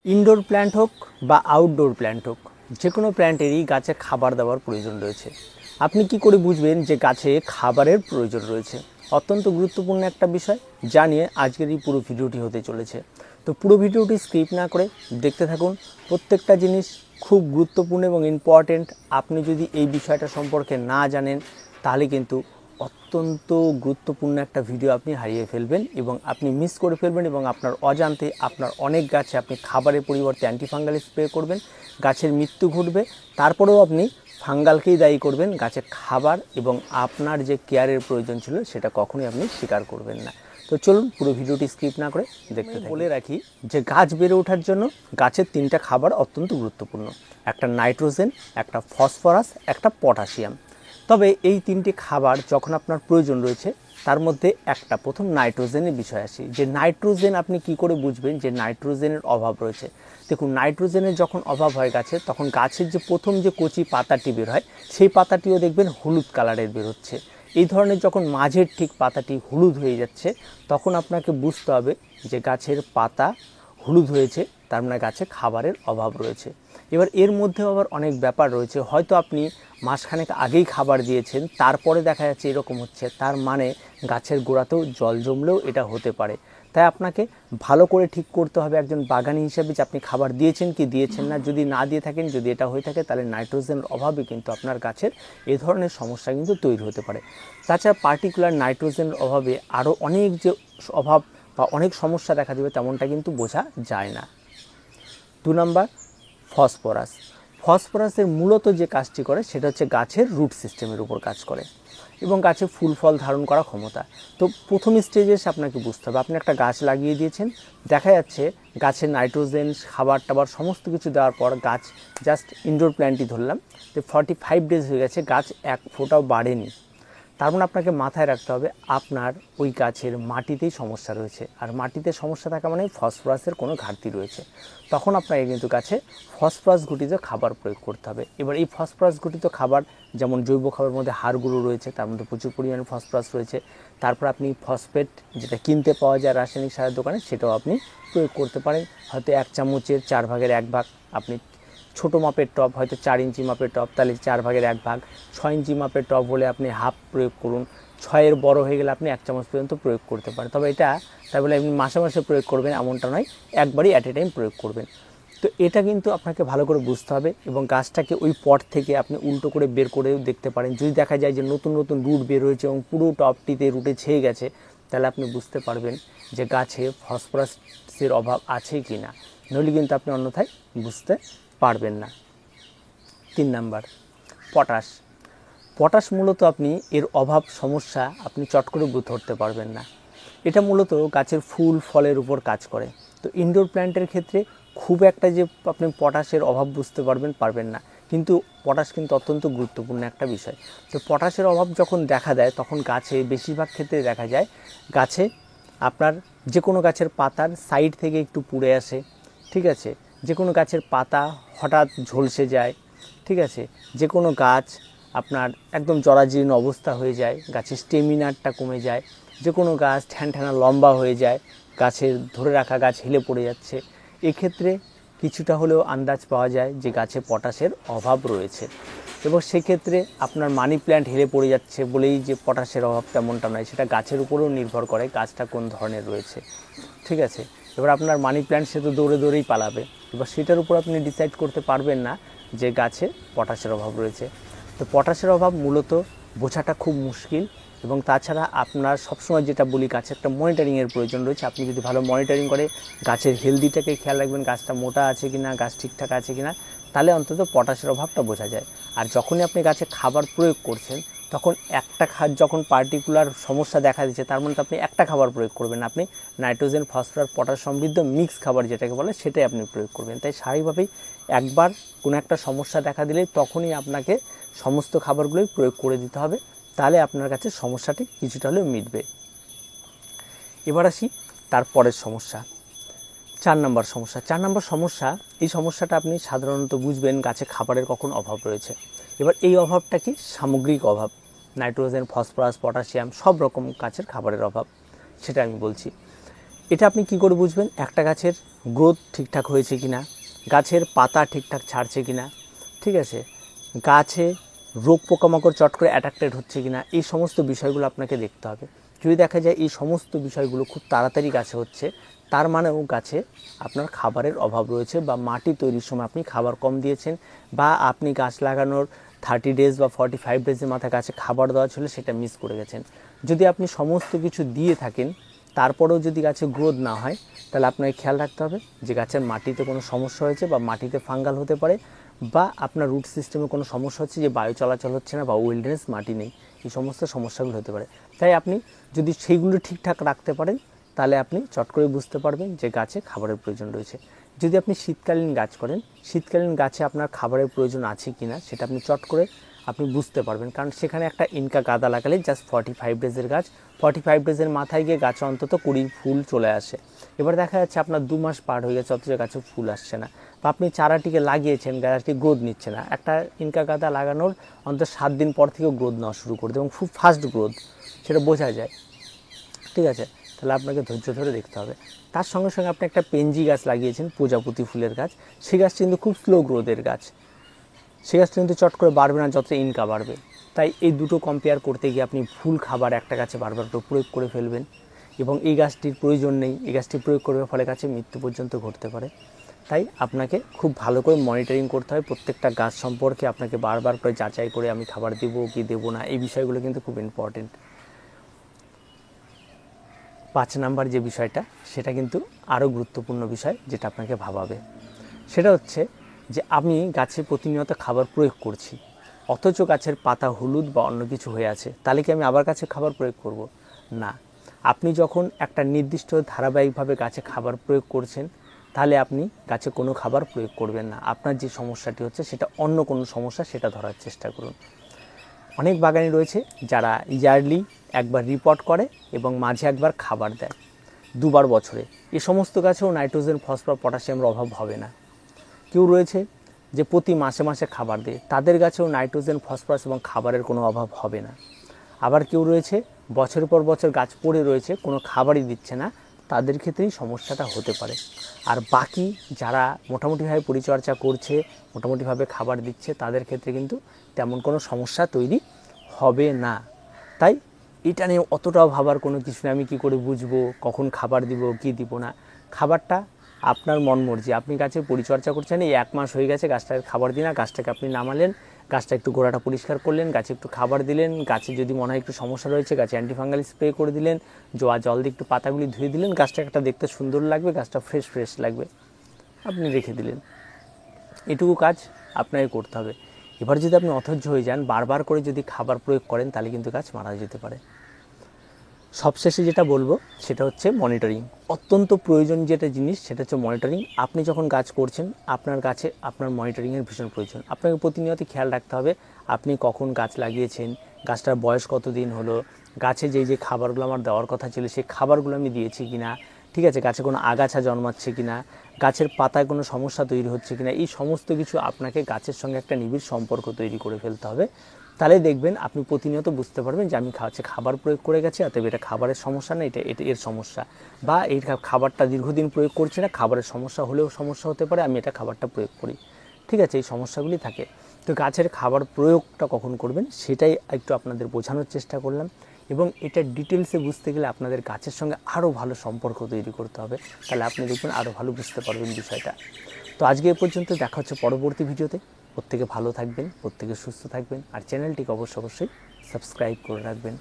Indoor plant হোক বা outdoor plant হোক, যে কোনো প্ল্যান্টেরই গাছে খাবার দেওয়ার প্রয়োজন রয়েছে। আপনি কি করে বুঝবেন যে গাছে খাবারের প্রয়োজন রয়েছে? অত্যন্ত গুরুত্বপূর্ণ একটা বিষয়, যা নিয়ে আজকের এই পুরো ভিডিওটি হতে চলেছে। তো পুরো ভিডিওটি স্কিপ না করে দেখতে থাকুন। প্রত্যেকটা জিনিস খুব গুরুত্বপূর্ণ এবং ইম্পর্টেন্ট। আপনি যদি এই বিষয়টা সম্পর্কে না জানেন, তাহলে কিন্তু অত্যন্ত গুরুত্বপূর্ণ একটা ভিডিও আপনি হারিয়ে ফেলবেন এবং আপনি মিস করে ফেলবেন, এবং আপনার অজান্তে আপনার অনেক গাছে আপনি খাবারের পরিবর্তে অ্যান্টিফাঙ্গাল স্প্রে করবেন, গাছের মৃত্যু ঘটবে। তারপরেও আপনি ফাঙ্গালকেই দায়ী করবেন গাছে খাবার, এবং আপনার যে কেয়ারের প্রয়োজন ছিল সেটা কখনোই আপনি স্বীকার করবেন না। তো চলুন পুরো ভিডিওটি স্কিপ না করে দেখতে থাকি। বলে রাখি যে গাছ বেড়ে ওঠার জন্য গাছের তিনটা খাবার অত্যন্ত গুরুত্বপূর্ণ: একটা নাইট্রোজেন, একটা ফসফরাস, একটা পটাশিয়াম। তবে এই তিনটি খাবার যখন আপনার প্রয়োজন রয়েছে, তার মধ্যে একটা প্রথম নাইট্রোজেনের বিষয় আসি। যে নাইট্রোজেন আপনি কি করে বুঝবেন যে নাইট্রোজেনের অভাব রয়েছে? দেখুন, নাইট্রোজেনের যখন অভাব হয় গাছে, তখন গাছের যে প্রথম যে কচি পাতাটি বের হয়, সেই পাতাটিও দেখবেন হলুদ কালারের বের হচ্ছে। এই ধরনের যখন মাঝের ঠিক পাতাটি হলুদ হয়ে যাচ্ছে, তখন আপনাকে বুঝতে হবে যে গাছের পাতা হলুদ হয়েছে, তার মানে গাছে খাবারের অভাব রয়েছে। এবার এর মধ্যেও আবার অনেক ব্যাপার রয়েছে। হয়তো আপনি মাসখানেক আগেই খাবার দিয়েছেন, তারপরে দেখা যাচ্ছে এরকম হচ্ছে, তার মানে গাছের গোড়াতেও জল জমলেও এটা হতে পারে। তাই আপনাকে ভালো করে ঠিক করতে হবে একজন বাগানি হিসেবে, যে আপনি খাবার দিয়েছেন কি দিয়েছেন না। যদি না দিয়ে থাকেন, যদি এটা হয়ে থাকে, তাহলে নাইট্রোজেনের অভাবে কিন্তু আপনার গাছের এ ধরনের সমস্যা কিন্তু তৈরি হতে পারে। তাছাড়া পার্টিকুলার নাইট্রোজেনের অভাবে আরও অনেক যে অভাব বা অনেক সমস্যা দেখা দেবে, তেমনটা কিন্তু বোঝা যায় না। 2 নম্বর, ফসফরাস। ফসফরাসের মূলত যে কাজটি করে সেটা হচ্ছে গাছের রুট সিস্টেমের উপর কাজ করে এবং গাছে ফুল ফল ধারণ করা ক্ষমতা। তো প্রথম স্টেজে এসে আপনাকে বুঝতে হবে, আপনি একটা গাছ লাগিয়ে দিয়েছেন, দেখা যাচ্ছে গাছের নাইট্রোজেন, খাবার টাবার সমস্ত কিছু দেওয়ার পর গাছ, জাস্ট ইনডোর প্ল্যান্টই ধরলাম, যে 45 ডেজ হয়ে গেছে, গাছ এক ফোঁটাও বাড়েনি। তার মানে আপনাকে মাথায় রাখতে হবে আপনার ওই গাছের মাটিতেই সমস্যা রয়েছে, আর মাটিতে সমস্যা থাকা মানে ফসফরাসের কোনো ঘাটতি রয়েছে। তখন আপনাকে কিন্তু গাছে ফসফরাস ঘটিত খাবার প্রয়োগ করতে হবে। এবার এই ফসফরাস ঘটিত খাবার, যেমন জৈব খাবারের মধ্যে হাড়গুঁড়ো রয়েছে, তার মধ্যে প্রচুর পরিমাণে ফসফরাস রয়েছে। তারপর আপনি ফসফেট, যেটা কিনতে পাওয়া যায় রাসায়নিক সারের দোকানে, সেটাও আপনি প্রয়োগ করতে পারেন। হয়তো 1 চামচের 4 ভাগের 1 ভাগ আপনি, ছোটো মাপের টব হয়তো 4 ইঞ্চি মাপের টব, তাহলে 4 ভাগের 1 ভাগ। 6 ইঞ্চি মাপের টব হলে আপনি হাফ প্রয়োগ করুন। 6-এর বড় হয়ে গেলে আপনি 1 চামচ পর্যন্ত প্রয়োগ করতে পারেন। তবে এটা তাই বলে আপনি মাসে মাসে প্রয়োগ করবেন এমনটা নয়, একবারই অ্যাট এ টাইম প্রয়োগ করবেন। তো এটা কিন্তু আপনাকে ভালো করে বুঝতে হবে, এবং গাছটাকে ওই পট থেকে আপনি উল্টো করে বের করেও দেখতে পারেন। যদি দেখা যায় যে নতুন নতুন রুট বের হয়েছে এবং পুরো টবটিতে রুটে ছেয়ে গেছে, তাহলে আপনি বুঝতে পারবেন যে গাছে ফসফরাসের অভাব আছে কি না। নইলে কিন্তু আপনি অন্যথায় বুঝতে পারবেন না। 3 নাম্বার, পটাশ। পটাশ মূলত আপনি এর অভাব সমস্যা আপনি চট করে ধরতে পারবেন না। এটা মূলত গাছের ফুল ফলের উপর কাজ করে। তো ইনডোর প্ল্যান্টের ক্ষেত্রে খুব একটা যে আপনি পটাশের অভাব বুঝতে পারবেন না, কিন্তু পটাশ কিন্তু অত্যন্ত গুরুত্বপূর্ণ একটা বিষয়। তো পটাশের অভাব যখন দেখা দেয়, তখন গাছে বেশিরভাগ ক্ষেত্রে দেখা যায় গাছে আপনার যে কোনো গাছের পাতার সাইড থেকে একটু পুড়ে আসে, ঠিক আছে, যে কোনো গাছের পাতা হঠাৎ ঝলসে যায়, ঠিক আছে, যে কোনো গাছ আপনার একদম জরাজীর্ণ অবস্থা হয়ে যায়, গাছের স্টেমিনারটা কমে যায়, যে কোনো গাছ ঠ্যানঠ্যানা লম্বা হয়ে যায়, গাছের ধরে রাখা গাছ হেলে পড়ে যাচ্ছে। এক্ষেত্রে কিছুটা হলেও আন্দাজ পাওয়া যায় যে গাছে পটাশের অভাব রয়েছে। এবং সেক্ষেত্রে আপনার মানি প্ল্যান্ট হেলে পড়ে যাচ্ছে বলেই যে পটাশের অভাব, তেমনটা নয়। সেটা গাছের উপরেও নির্ভর করে গাছটা কোন ধরনের রয়েছে, ঠিক আছে। এবার আপনার মানি প্ল্যান্ট সে তো দৌড়ে দৌড়েই পালাবে, এবার সেটার উপর আপনি ডিসাইড করতে পারবেন না যে গাছে পটাশের অভাব রয়েছে। তো পটাশের অভাব মূলত বোঝাটা খুব মুশকিল, এবং তাছাড়া আপনার সবসময় যেটা বলি, গাছের একটা মনিটরিংয়ের প্রয়োজন রয়েছে। আপনি যদি ভালো মনিটরিং করে গাছের হেলদিটাকে খেয়াল রাখবেন, গাছটা মোটা আছে কি না, গাছ ঠিকঠাক আছে কি না, তাহলে অন্তত পটাশের অভাবটা বোঝা যায়। আর যখনই আপনি গাছে খাবার প্রয়োগ করছেন, তখন একটা যখন পার্টিকুলার সমস্যা দেখা দিচ্ছে, তার মানে আপনি একটা খাবার প্রয়োগ করবেন, আপনি নাইট্রোজেন, ফসফরাস, পটাশ সমৃদ্ধ মিক্স খাবার যেটাকে বলে, সেটাই আপনি প্রয়োগ করবেন। তাই স্বাভাবিকভাবেই একবার কোনো একটা সমস্যা দেখা দিলেই তখনই আপনাকে সমস্ত খাবারগুলোই প্রয়োগ করে দিতে হবে, তাহলে আপনার কাছে সমস্যাটি কিছুটা হলেও মিটবে। এবার আসি তারপরের সমস্যা, 4 নম্বর সমস্যা। 4 নম্বর সমস্যা, এই সমস্যাটা আপনি সাধারণত বুঝবেন গাছে খাবারের কখন অভাব রয়েছে। এবার এই অভাবটা কি? সামগ্রিক অভাব, নাইট্রোজেন, ফসফরাস, পটাশিয়াম, সব রকম গাছের খাবারের অভাব, সেটা আমি বলছি। এটা আপনি কি করে বুঝবেন একটা গাছের গ্রোথ ঠিকঠাক হয়েছে কিনা, গাছের পাতা ঠিকঠাক ছাড়ছে কিনা, ঠিক আছে, গাছে রোগ পোকামাকড় চট করে অ্যাট্রাক্টেড হচ্ছে কিনা, এই সমস্ত বিষয়গুলো আপনাকে দেখতে হবে। যদি দেখা যায় এই সমস্ত বিষয়গুলো খুব তাড়াতাড়ি গাছে হচ্ছে, তার মানেও গাছে আপনার খাবারের অভাব রয়েছে, বা মাটি তৈরির সময় আপনি খাবার কম দিয়েছেন, বা আপনি গাছ লাগানোর 30 ডেজ বা 45 ডেজের মাথায় গাছে খাবার দেওয়া ছিল, সেটা মিস করে গেছেন। যদি আপনি সমস্ত কিছু দিয়ে থাকেন তারপরেও যদি গাছে গ্রোথ না হয়, তাহলে আপনাকে খেয়াল রাখতে হবে যে গাছের মাটিতে কোনো সমস্যা হয়েছে, বা মাটিতে ফাঙ্গাল হতে পারে, বা আপনার রুট সিস্টেমে কোনো সমস্যা হচ্ছে, যে বায়ু চলাচল হচ্ছে না, বা ওয়েলনেস মাটি নেই, এই সমস্ত সমস্যাগুলো হতে পারে। তাই আপনি যদি সেইগুলো ঠিকঠাক রাখতে পারেন, তাহলে আপনি চট করে বুঝতে পারবেন যে গাছে খাবারের প্রয়োজন রয়েছে। যদি আপনি শীতকালীন গাছ করেন, শীতকালীন গাছে আপনার খাবারের প্রয়োজন আছে কি না সেটা আপনি চট করে আপনি বুঝতে পারবেন, কারণ সেখানে একটা ইনকা গাদা লাগালে জাস্ট 45 ডেজের গাছ, 45 ডেজের মাথায় গিয়ে গাছে অন্তত 20 ফুল চলে আসে। এবার দেখা যাচ্ছে আপনার 2 মাস পার হয়ে গেছে, অথচ গাছে ফুল আসছে না, বা আপনি চারাটিকে লাগিয়েছেন, গাছটি গ্রোথ নিচ্ছে না। একটা ইনকা গাদা লাগানোর অন্তত 7 দিন পর থেকেও গ্রোথ নেওয়া শুরু করে দেয়, এবং খুব ফাস্ট গ্রোথ, সেটা বোঝা যায়, ঠিক আছে। তাহলে আপনাকে ধৈর্য ধরে দেখতে হবে। তার সঙ্গে সঙ্গে আপনি একটা পেনজি গাছ লাগিয়েছেন, প্রজাপতি ফুলের গাছ, সেই গাছটি কিন্তু খুব স্লো গ্রোথের গাছ, সেই গাছটা কিন্তু চট করে বাড়বে না যত ইনকা বাড়বে। তাই এই দুটো কম্পেয়ার করতে গিয়ে আপনি ভুল খাবার একটা গাছে বারবার প্রয়োগ করে ফেলবেন, এবং এই গাছটির প্রয়োজন নেই, এই গাছটি প্রয়োগ করবে ফলে গাছে মৃত্যু পর্যন্ত ঘটতে পারে। তাই আপনাকে খুব ভালো করে মনিটরিং করতে হয়, প্রত্যেকটা গাছ সম্পর্কে আপনাকে বারবার করে যাচাই করে আমি খাবার দেবো কি দেবো না, এই বিষয়গুলো কিন্তু খুব ইম্পর্টেন্ট। 5 নাম্বার যে বিষয়টা, সেটা কিন্তু আরও গুরুত্বপূর্ণ বিষয়, যেটা আপনাকে ভাবাবে। সেটা হচ্ছে যে আমি গাছে প্রতিনিয়ত খাবার প্রয়োগ করছি, অথচ গাছের পাতা হলুদ বা অন্য কিছু হয়ে আছে, তাহলে কি আমি আবার গাছে খাবার প্রয়োগ করব? না। আপনি যখন একটা নির্দিষ্ট ধারাবাহিকভাবে গাছে খাবার প্রয়োগ করছেন, তাহলে আপনি গাছে কোনো খাবার প্রয়োগ করবেন না। আপনার যে সমস্যাটি হচ্ছে সেটা অন্য কোনো সমস্যা, সেটা ধরার চেষ্টা করুন। অনেক বাগানি রয়েছে যারা ইয়ারলি একবার রিপোর্ট করে এবং মাঝে একবার খাবার দেয়, 2 বার বছরে। এই সমস্ত গাছেও নাইট্রোজেন, ফসফরাস, পটাশিয়ামের অভাব হবে না। কেউ রয়েছে যে প্রতি মাসে মাসে খাবার দেয়, তাদের গাছেও নাইট্রোজেন, ফসফরাস এবং খাবারের কোনো অভাব হবে না। আবার কেউ রয়েছে বছরের পর বছর গাছ পড়ে রয়েছে, কোনো খাবারই দিচ্ছে না, তাদের ক্ষেত্রেই সমস্যাটা হতে পারে। আর বাকি যারা মোটামুটিভাবে পরিচর্যা করছে, মোটামুটিভাবে খাবার দিচ্ছে, তাদের ক্ষেত্রে কিন্তু তেমন কোনো সমস্যা তৈরি হবে না। তাই এটা নিয়ে অতটাও ভাবার কোনো কিছু নেই, আমি কী করে বুঝবো কখন খাবার দিব কি দিব না। খাবারটা আপনার মন মর্জি, আপনি গাছের পরিচর্যা করছেন, এই 1 মাস হয়ে গেছে গাছটাকে খাবার দিন না, গাছটাকে আপনি নামালেন, গাছটা একটু গোড়াটা পরিষ্কার করলেন, গাছে একটু খাবার দিলেন, গাছে যদি মনে হয় একটু সমস্যা রয়েছে গাছে অ্যান্টিফাঙ্গাল স্প্রে করে দিলেন, জল দিয়ে একটু পাতাগুলি ধুয়ে দিলেন, গাছটা একটা দেখতে সুন্দর লাগবে, গাছটা ফ্রেশ লাগবে, আপনি রেখে দিলেন। এটুকু কাজ আপনাকে করতে হবে। এবার যদি আপনি অধৈর্য হয়ে যান, বারবার করে যদি খাবার প্রয়োগ করেন, তাহলে কিন্তু গাছ মারা যেতে পারে। সবশেষে যেটা বলবো সেটা হচ্ছে মনিটরিং। অত্যন্ত প্রয়োজন যেটা জিনিস, সেটা হচ্ছে মনিটরিং। আপনি যখন গাছ করছেন, আপনার গাছে আপনার মনিটরিংয়ের ভীষণ প্রয়োজন। আপনাকে প্রতিনিয়ত খেয়াল রাখতে হবে আপনি কখন গাছ লাগিয়েছেন, গাছটার বয়স কতদিন হলো, গাছে যে খাবারগুলো আমার দেওয়ার কথা ছিল সেই খাবারগুলো আমি দিয়েছি কিনা, ঠিক আছে, গাছে কোনো আগাছা জন্মাচ্ছে কিনা, গাছের পাতায় কোনো সমস্যা তৈরি হচ্ছে কিনা, এই সমস্ত কিছু আপনাকে গাছের সঙ্গে একটা নিবিড় সম্পর্ক তৈরি করে ফেলতে হবে। তাহলে দেখবেন আপনি প্রতিনিয়ত বুঝতে পারবেন যে আমি খাবার প্রয়োগ করে গেছি, অতএব এটা খাবারের সমস্যা না, এটা এর সমস্যা, বা এই খাবারটা দীর্ঘদিন প্রয়োগ করছি না, খাবারের সমস্যা হলেও সমস্যা হতে পারে, আমি এটা খাবারটা প্রয়োগ করি, ঠিক আছে, এই সমস্যাগুলি থাকে। তো গাছের খাবার প্রয়োগটা কখন করবেন সেটাই একটু আপনাদের বোঝানোর চেষ্টা করলাম, এবং এটা ডিটেলসে বুঝতে গেলে আপনাদের গাছের সঙ্গে আরও ভালো সম্পর্ক তৈরি করতে হবে, তাহলে আপনি দেখবেন আরও ভালো বুঝতে পারবেন বিষয়টা। তো আজকে এ পর্যন্ত, দেখা হচ্ছে পরবর্তী ভিডিওতে। প্রত্যেকে ভালো থাকবেন, প্রত্যেকে সুস্থ থাকবেন, আর চ্যানেলটিকে অবশ্যই সাবস্ক্রাইব করে রাখবেন।